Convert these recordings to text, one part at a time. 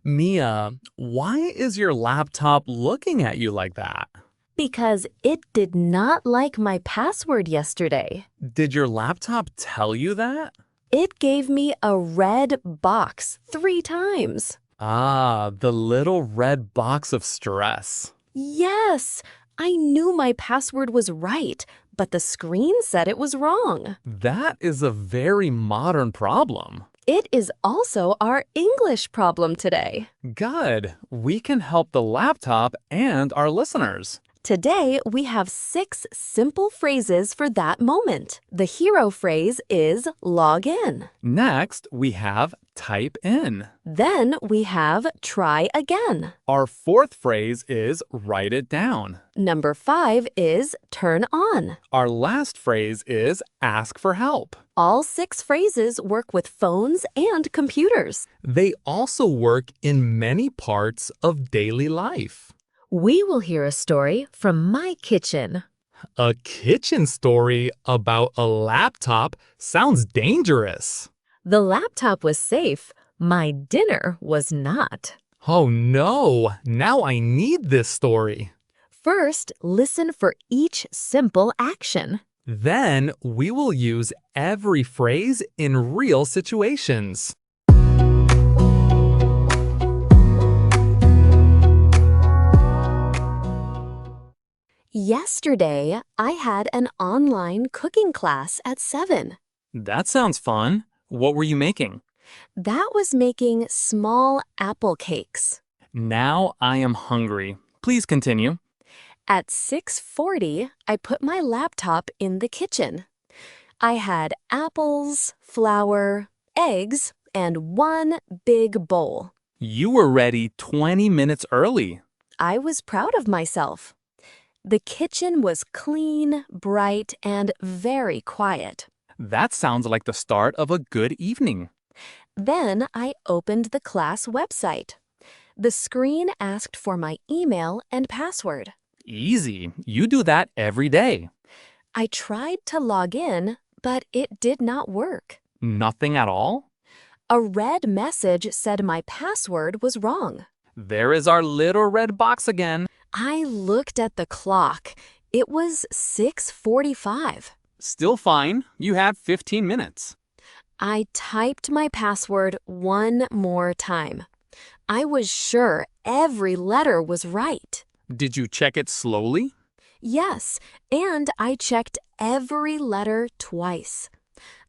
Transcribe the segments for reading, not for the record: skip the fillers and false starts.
Mia, why is your laptop looking at you like that? Because it did not like my password yesterday. Did your laptop tell you that? It gave me a red box 3 times. Ah, the little red box of stress. Yes, I knew my password was right, but the screen said it was wrong. That is a very modern problem. It is also our English problem today. Good. We can help the laptop and our listeners. Today, we have 6 simple phrases for that moment. The hero phrase is log in. Next, we have type in. Then we have try again. Our fourth phrase is write it down. Number 5 is turn on. Our last phrase is ask for help. All 6 phrases work with phones and computers. They also work in many parts of daily life. We will hear a story from my kitchen. A kitchen story about a laptop sounds dangerous. The laptop was safe. My dinner was not. Oh no, now I need this story. First, listen for each simple action. Then we will use every phrase in real situations. Yesterday, I had an online cooking class at 7. That sounds fun. What were you making? That was making small apple cakes. Now I am hungry. Please continue. At 6:40, I put my laptop in the kitchen. I had apples, flour, eggs, and one big bowl. You were ready 20 minutes early. I was proud of myself. The kitchen was clean, bright, and very quiet. That sounds like the start of a good evening. Then I opened the class website. The screen asked for my email and password. Easy. You do that every day. I tried to log in, but it did not work. Nothing at all? A red message said my password was wrong. There is our little red box again. I looked at the clock. It was 6:45. Still fine. You have 15 minutes. I typed my password one more time. I was sure every letter was right. Did you check it slowly? Yes, and I checked every letter twice.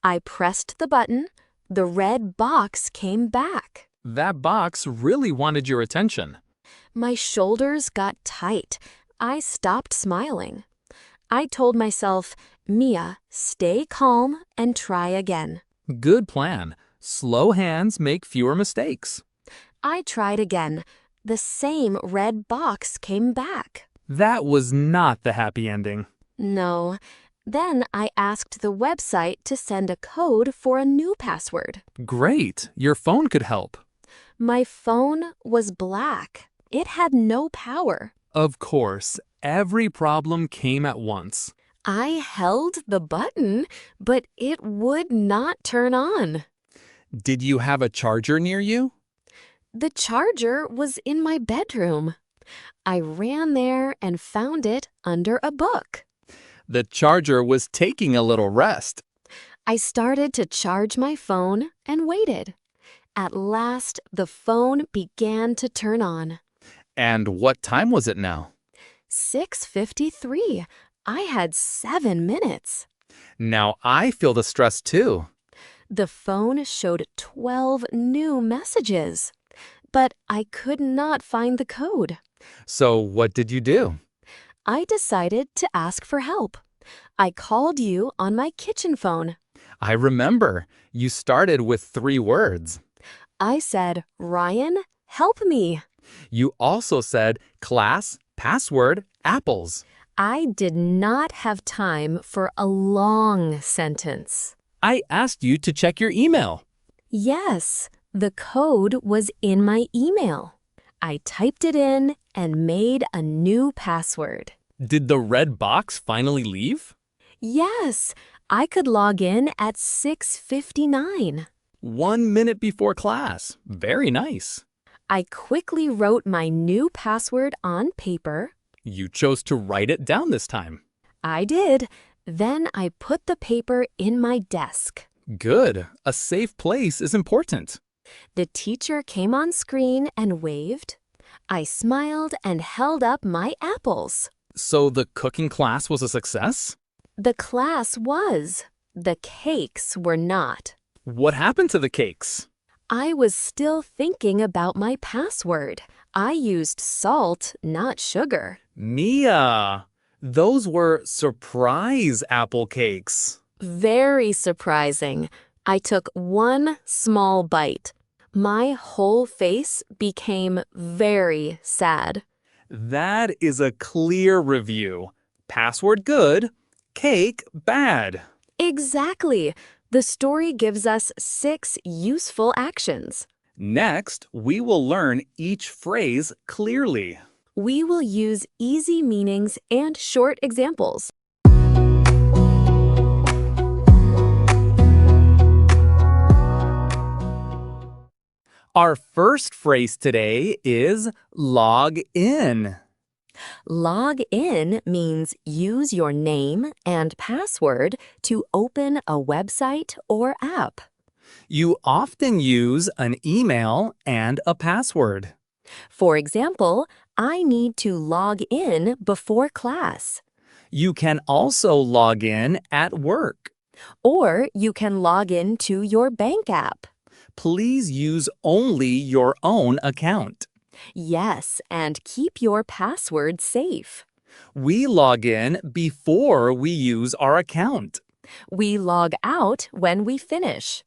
I pressed the button. The red box came back. That box really wanted your attention. My shoulders got tight. I stopped smiling. I told myself, Mia, stay calm and try again. Good plan. Slow hands make fewer mistakes. I tried again. The same red box came back. That was not the happy ending. No. Then I asked the website to send a code for a new password. Great. Your phone could help. My phone was black. It had no power. Of course, every problem came at once. I held the button, but it would not turn on. Did you have a charger near you? The charger was in my bedroom. I ran there and found it under a book. The charger was taking a little rest. I started to charge my phone and waited. At last, the phone began to turn on. And what time was it now? 6:53. I had 7 minutes. Now I feel the stress too. The phone showed 12 new messages, but I could not find the code. So what did you do? I decided to ask for help. I called you on my kitchen phone. I remember. You started with 3 words. I said, Ryan, help me. You also said class, password, apples. I did not have time for a long sentence. I asked you to check your email. Yes, the code was in my email. I typed it in and made a new password. Did the red box finally leave? Yes, I could log in at 6:59. 1 minute before class. Very nice. I quickly wrote my new password on paper. You chose to write it down this time. I did. Then I put the paper in my desk. Good. A safe place is important. The teacher came on screen and waved. I smiled and held up my apples. So the cooking class was a success? The class was. The cakes were not. What happened to the cakes? I was still thinking about my password. I used salt, not sugar. Mia, those were surprise apple cakes. Very surprising. I took one small bite. My whole face became very sad. That is a clear review. Password good, cake bad. Exactly. The story gives us 6 useful actions. Next, we will learn each phrase clearly. We will use easy meanings and short examples. Our first phrase today is log in. Log in means use your name and password to open a website or app. You often use an email and a password. For example, I need to log in before class. You can also log in at work. Or you can log in to your bank app. Please use only your own account. Yes, and keep your password safe. We log in before we use our account. We log out when we finish.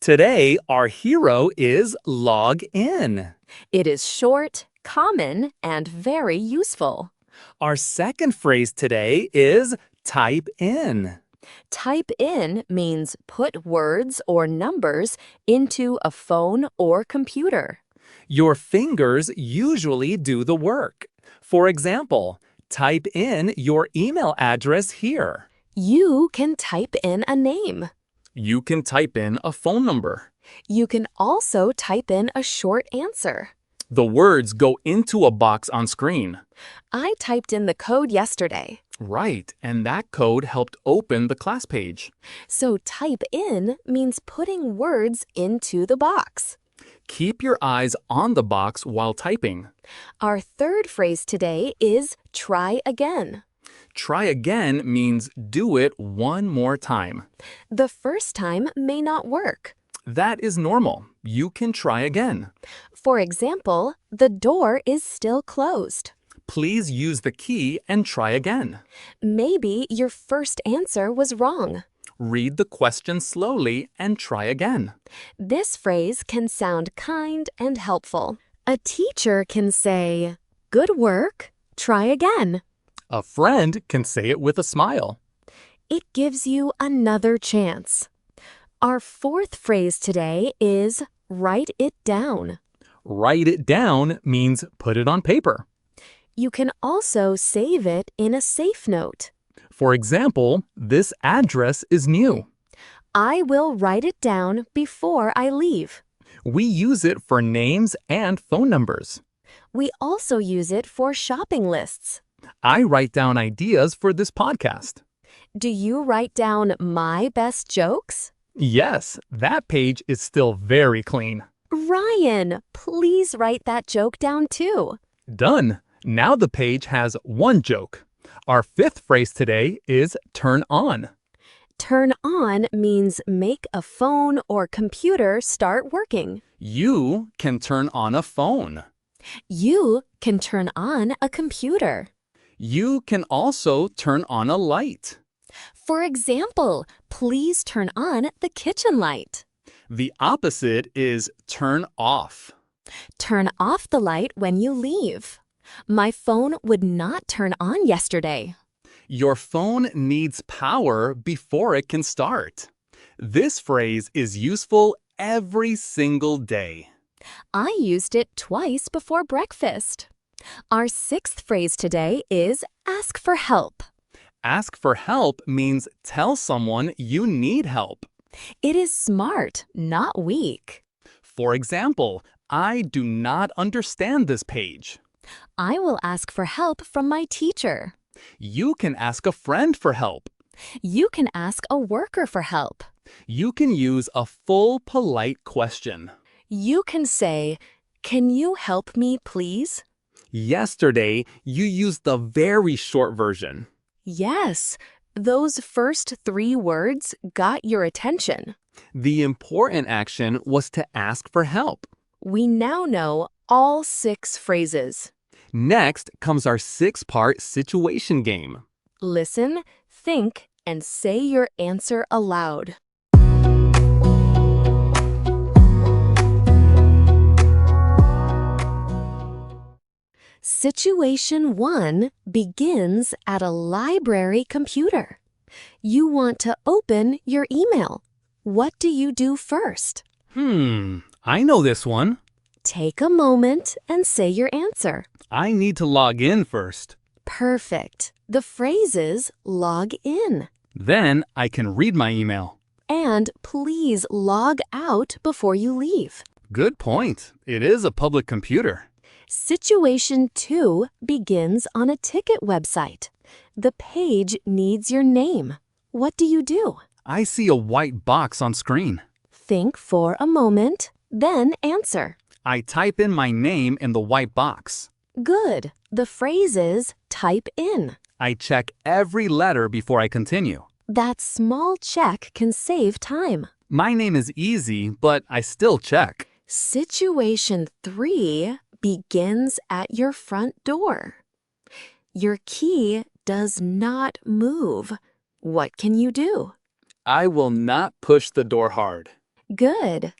Today, our hero is log in. It is short, common, and very useful. Our second phrase today is type in. Type in means put words or numbers into a phone or computer. Your fingers usually do the work. For example, type in your email address here. You can type in a name. You can type in a phone number. You can also type in a short answer. The words go into a box on screen. I typed in the code yesterday. Right, and that code helped open the class page. So type in means putting words into the box. Keep your eyes on the box while typing. Our third phrase today is try again. Try again means do it one more time. The first time may not work. That is normal. You can try again. For example, the door is still closed. Please use the key and try again. Maybe your first answer was wrong. Read the question slowly and try again. This phrase can sound kind and helpful. A teacher can say, "Good work, try again." A friend can say it with a smile. It gives you another chance. Our fourth phrase today is write it down. Write it down means put it on paper. You can also save it in a safe note. For example, this address is new. I will write it down before I leave. We use it for names and phone numbers. We also use it for shopping lists. I write down ideas for this podcast. Do you write down my best jokes? Yes, that page is still very clean. Ryan, please write that joke down too. Done. Now the page has one joke. Our fifth phrase today is turn on. Turn on means make a phone or computer start working. You can turn on a phone. You can turn on a computer. You can also turn on a light. For example, please turn on the kitchen light. The opposite is turn off. Turn off the light when you leave. My phone would not turn on yesterday. Your phone needs power before it can start. This phrase is useful every single day. I used it twice before breakfast. Our sixth phrase today is ask for help. Ask for help means tell someone you need help. It is smart, not weak. For example, I do not understand this page. I will ask for help from my teacher. You can ask a friend for help. You can ask a worker for help. You can use a full polite question. You can say, "Can you help me, please?" Yesterday, you used the very short version. Yes, those first 3 words got your attention. The important action was to ask for help. We now know all 6 phrases. Next comes our 6-part situation game. Listen, think, and say your answer aloud. Situation 1 begins at a library computer. You want to open your email. What do you do first? I know this one. Take a moment and say your answer. I need to log in first. Perfect. The phrase is log in. Then I can read my email. And please log out before you leave. Good point. It is a public computer. Situation 2 begins on a ticket website. The page needs your name. What do you do? I see a white box on screen. Think for a moment, then answer. I type in my name in the white box. Good. The phrase is type in. I check every letter before I continue. That small check can save time. My name is easy, but I still check. Situation 3 begins at your front door. Your key does not move. What can you do? I will not push the door hard. Good.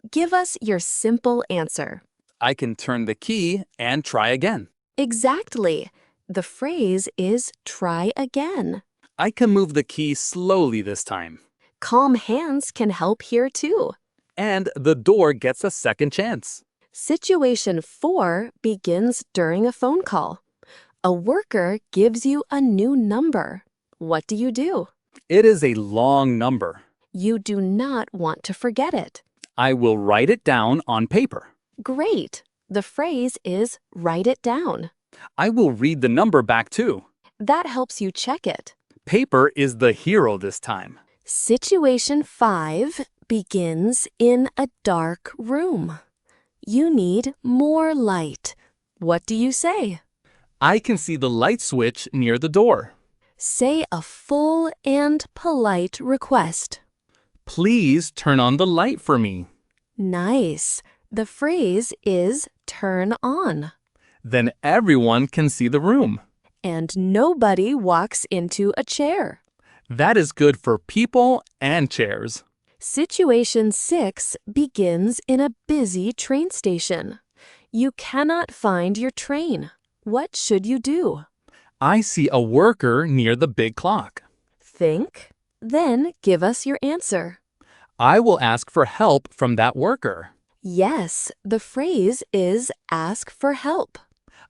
Give us your simple answer. I can turn the key and try again. Exactly. The phrase is try again. I can move the key slowly this time. Calm hands can help here too. And the door gets a second chance. Situation 4 begins during a phone call. A worker gives you a new number. What do you do? It is a long number. You do not want to forget it. I will write it down on paper. Great. The phrase is write it down. I will read the number back too. That helps you check it. Paper is the hero this time. Situation 5 begins in a dark room. You need more light. What do you say? I can see the light switch near the door. Say a full and polite request. Please turn on the light for me. Nice. The phrase is turn on. Then everyone can see the room. And nobody walks into a chair. That is good for people and chairs. Situation 6 begins in a busy train station. You cannot find your train. What should you do? I see a worker near the big clock. Think, then give us your answer. I will ask for help from that worker. Yes, the phrase is ask for help.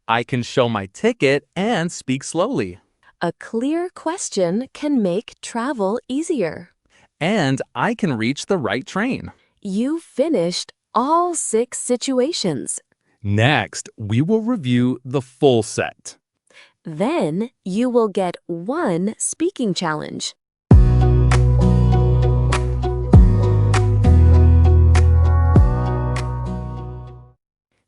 I can show my ticket and speak slowly. A clear question can make travel easier. And I can reach the right train. You finished all 6 situations. Next, we will review the full set. Then you will get 1 speaking challenge.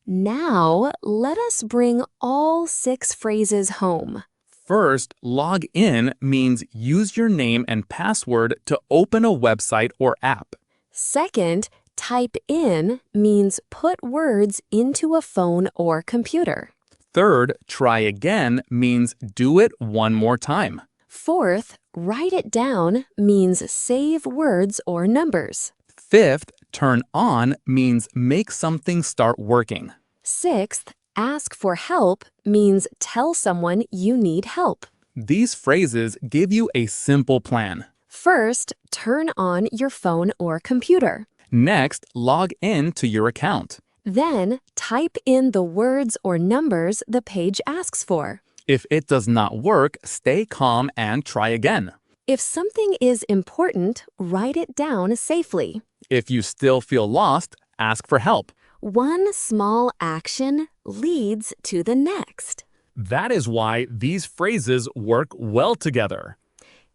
Now, let us bring all 6 phrases home. First, log in means use your name and password to open a website or app. Second, type in means put words into a phone or computer. Third, try again means do it one more time. Fourth, write it down means save words or numbers. Fifth, turn on means make something start working. Sixth, ask for help means tell someone you need help. These phrases give you a simple plan. First, turn on your phone or computer. Next, log in to your account. Then, type in the words or numbers the page asks for. If it does not work, stay calm and try again. If something is important, write it down safely. If you still feel lost, ask for help. One small action leads to the next. That is why these phrases work well together.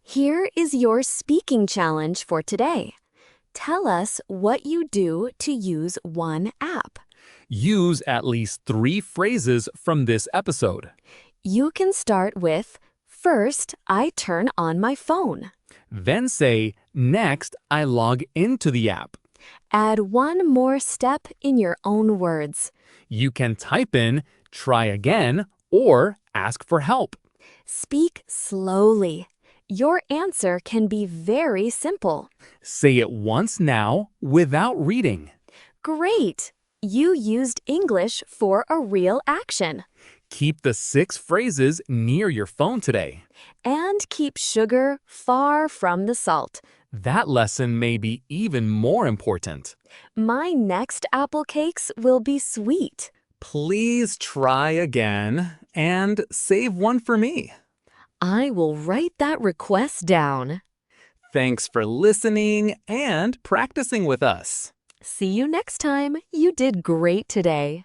Here is your speaking challenge for today. Tell us what you do to use one app. Use at least 3 phrases from this episode. You can start with, "First, I turn on my phone." Then say, "Next, I log into the app." Add one more step in your own words. You can type in, "Try again," or ask for help. Speak slowly. Your answer can be very simple. Say it once now without reading. Great! You used English for a real action. Keep the 6 phrases near your phone today. And keep sugar far from the salt. That lesson may be even more important. My next apple cakes will be sweet. Please try again and save one for me. I will write that request down. Thanks for listening and practicing with us. See you next time. You did great today.